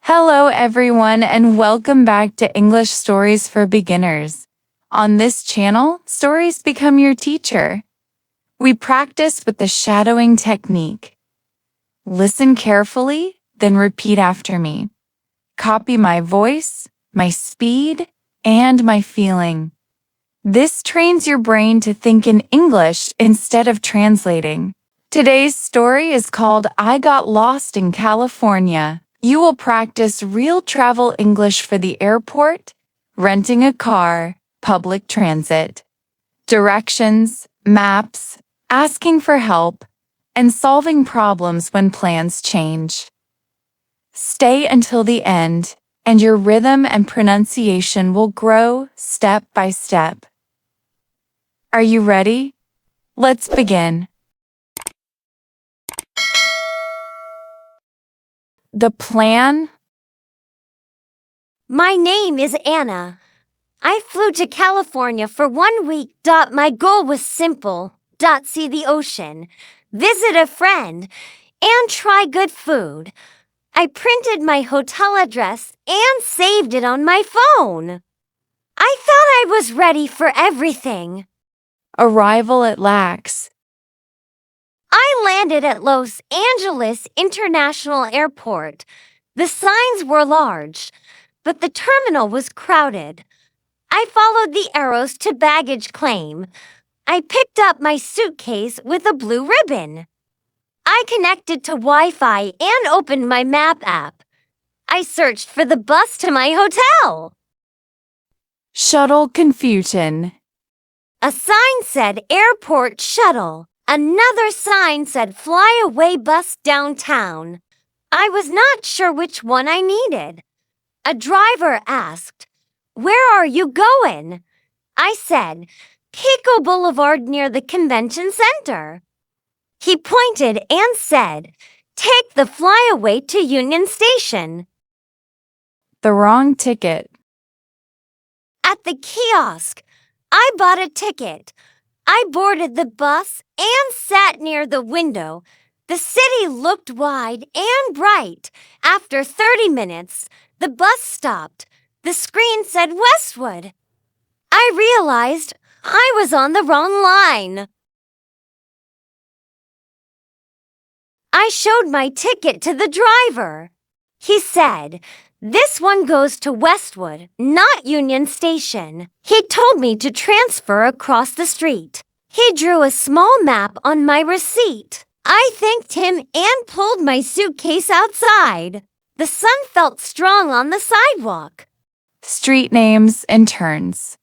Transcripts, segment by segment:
Hello, everyone, and welcome back to English Stories for Beginners. On this channel, stories become your teacher. We practice with the shadowing technique. Listen carefully, then repeat after me. Copy my voice, my speed, and my feeling. This trains your brain to think in English instead of translating. Today's story is called I Got Lost in California. You will practice real travel English for the airport, renting a car, public transit, directions, maps, asking for help, and solving problems when plans change. Stay until the end, and your rhythm and pronunciation will grow step by step. Are you ready? Let's begin. The plan. My name is Anna. I flew to California for 1 week. My goal was simple. See the ocean, visit a friend, and try good food. I printed my hotel address and saved it on my phone. I thought I was ready for everything. Arrival at LAX. I landed at Los Angeles International Airport. The signs were large, but the terminal was crowded. I followed the arrows to baggage claim. I picked up my suitcase with a blue ribbon. I connected to Wi-Fi and opened my map app. I searched for the bus to my hotel. Shuttle Confusion. A sign said Airport Shuttle. Another sign said Fly Away Bus Downtown. I was not sure which one I needed. A driver asked, "Where are you going?" I said, "Pico Boulevard near the convention center." He pointed and said, "Take the flyaway to Union Station." The wrong ticket. At the kiosk, I bought a ticket. I boarded the bus and sat near the window. The city looked wide and bright. After 30 minutes, the bus stopped. The screen said Westwood. I realized I was on the wrong line. I showed my ticket to the driver. He said, "This one goes to Westwood, not Union Station." He told me to transfer across the street. He drew a small map on my receipt. I thanked him and pulled my suitcase outside. The sun felt strong on the sidewalk. Street names and turns.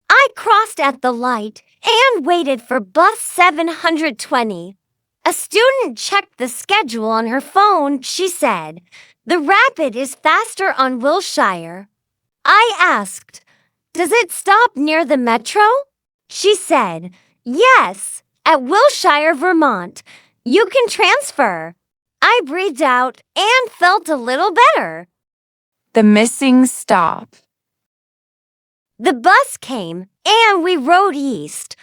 I crossed at the light and waited for bus 720. A student checked the schedule on her phone. She said, "The Rapid is faster on Wilshire." I asked, "Does it stop near the metro?" She said, "Yes, at Wilshire, Vermont. You can transfer." I breathed out and felt a little better. The missing stop. The bus came and we rode east.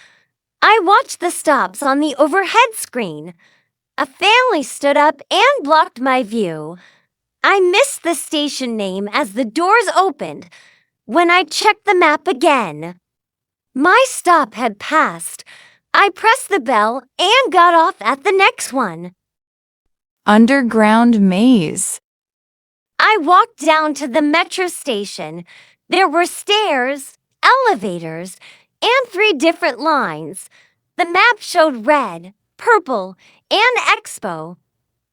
I watched the stops on the overhead screen. A family stood up and blocked my view. I missed the station name as the doors opened. When I checked the map again, my stop had passed. I pressed the bell and got off at the next one. Underground maze. I walked down to the metro station. There were stairs, elevators, and 3 different lines. The map showed red, purple, and Expo.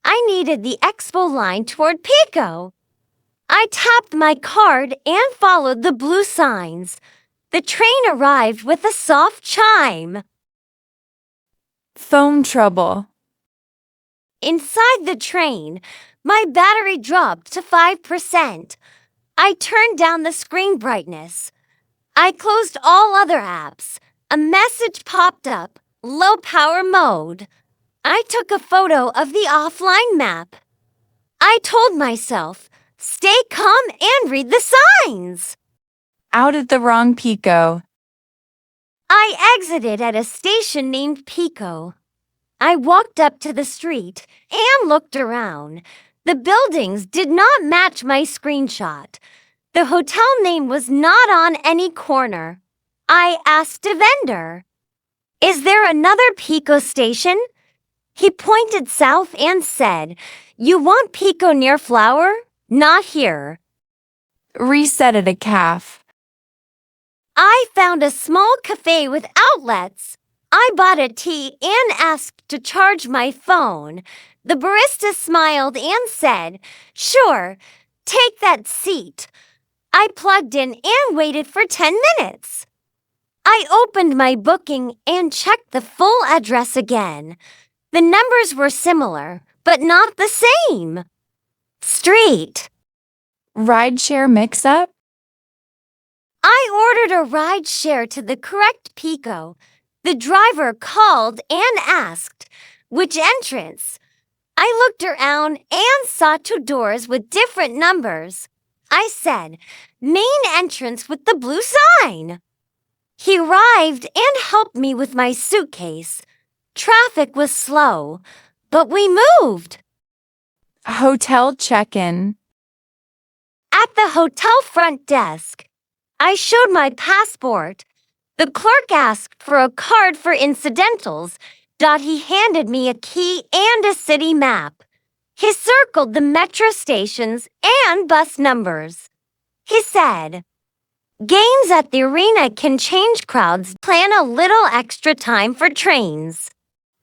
I needed the Expo line toward Pico. I tapped my card and followed the blue signs. The train arrived with a soft chime. Phone trouble. Inside the train, my battery dropped to 5%. I turned down the screen brightness. I closed all other apps. A message popped up, low power mode. I took a photo of the offline map. I told myself, stay calm and read the signs. Out at the Wrong Pico. I exited at a station named Pico. I walked up to the street and looked around. The buildings did not match my screenshot. The hotel name was not on any corner. I asked a vendor, "Is there another Pico station?" He pointed south and said, "You want Pico near Flower? Not here." Reset at a caf. I found a small cafe with outlets. I bought a tea and asked to charge my phone. The barista smiled and said, "Sure, take that seat." I plugged in and waited for 10 minutes. I opened my booking and checked the full address again. The numbers were similar, but not the same. Street. Rideshare mix-up? I ordered a ride share to the correct Pico. The driver called and asked, "Which entrance?" I looked around and saw 2 doors with different numbers. I said, "Main entrance with the blue sign." He arrived and helped me with my suitcase. Traffic was slow, but we moved. Hotel check-in. At the hotel front desk, I showed my passport. The clerk asked for a card for incidentals. He handed me a key and a city map. He circled the metro stations and bus numbers. He said, "Games at the arena can change crowds. Plan a little extra time for trains."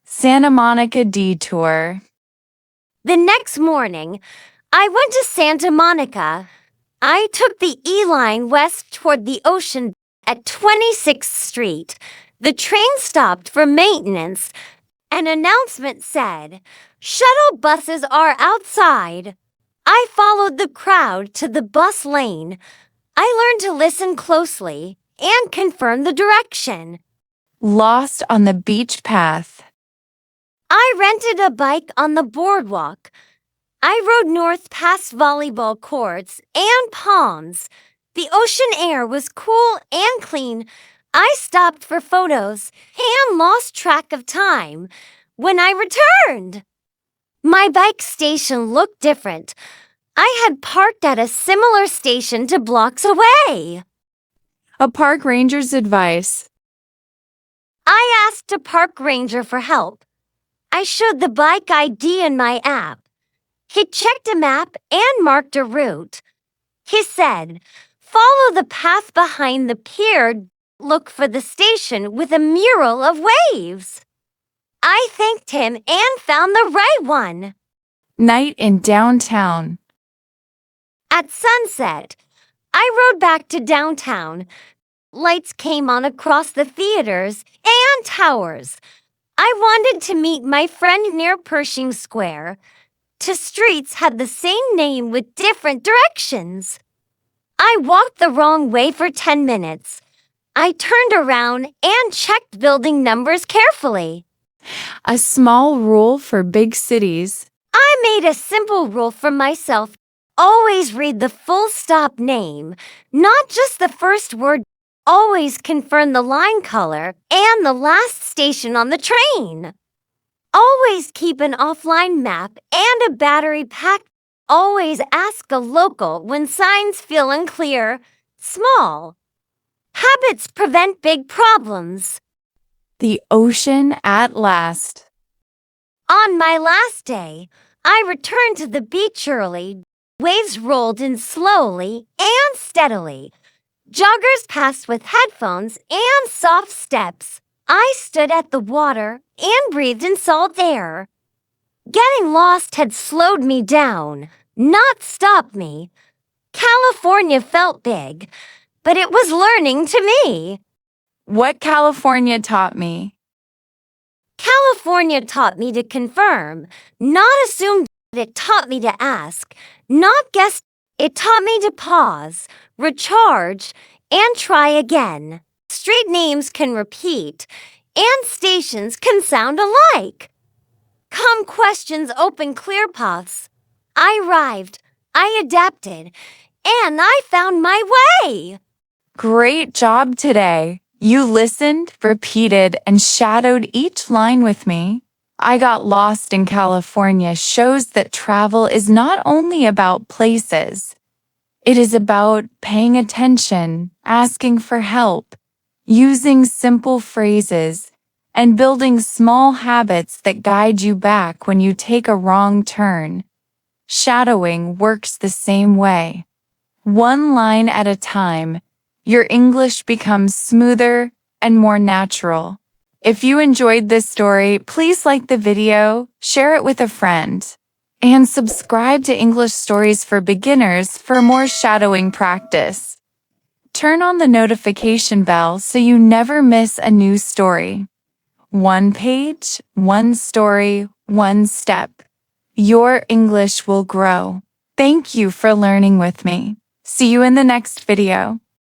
Santa Monica Detour. The next morning, I went to Santa Monica. I took the E line west toward the ocean at 26th Street. The train stopped for maintenance. An announcement said, "Shuttle buses are outside." I followed the crowd to the bus lane. I learned to listen closely and confirm the direction. Lost on the beach path. I rented a bike on the boardwalk. I rode north past volleyball courts and palms. The ocean air was cool and clean. I stopped for photos and lost track of time. When I returned, my bike station looked different. I had parked at a similar station 2 blocks away. A park ranger's advice. I asked a park ranger for help. I showed the bike ID in my app. He checked a map and marked a route. He said, "Follow the path behind the pier. Look for the station with a mural of waves." I thanked him and found the right one. Night in downtown. At sunset, I rode back to downtown. Lights came on across the theaters and towers. I wanted to meet my friend near Pershing Square. 2 streets had the same name with different directions. I walked the wrong way for 10 minutes. I turned around and checked building numbers carefully. A small rule for big cities. I made a simple rule for myself. Always read the full stop name, not just the first word. Always confirm the line color and the last station on the train. Always keep an offline map and a battery pack. Always ask a local when signs feel unclear. Small habits prevent big problems. The ocean at last. On my last day, I returned to the beach early. Waves rolled in slowly and steadily. Joggers passed with headphones and soft steps. I stood at the water and breathed in salt air. Getting lost had slowed me down, not stopped me. California felt big, but it was learning to me. What California taught me. California taught me to confirm, not assume. It taught me to ask, not guess. It taught me to pause, recharge, and try again. Street names can repeat, and stations can sound alike. Come questions open clear paths. I arrived, I adapted, and I found my way. Great job today. You listened, repeated, and shadowed each line with me. I Got Lost in California shows that travel is not only about places. It is about paying attention, asking for help, using simple phrases, and building small habits that guide you back when you take a wrong turn. Shadowing works the same way. One line at a time, your English becomes smoother and more natural. If you enjoyed this story, please like the video, share it with a friend, and subscribe to English Stories for Beginners for more shadowing practice. Turn on the notification bell so you never miss a new story. One page, one story, one step. Your English will grow. Thank you for learning with me. See you in the next video.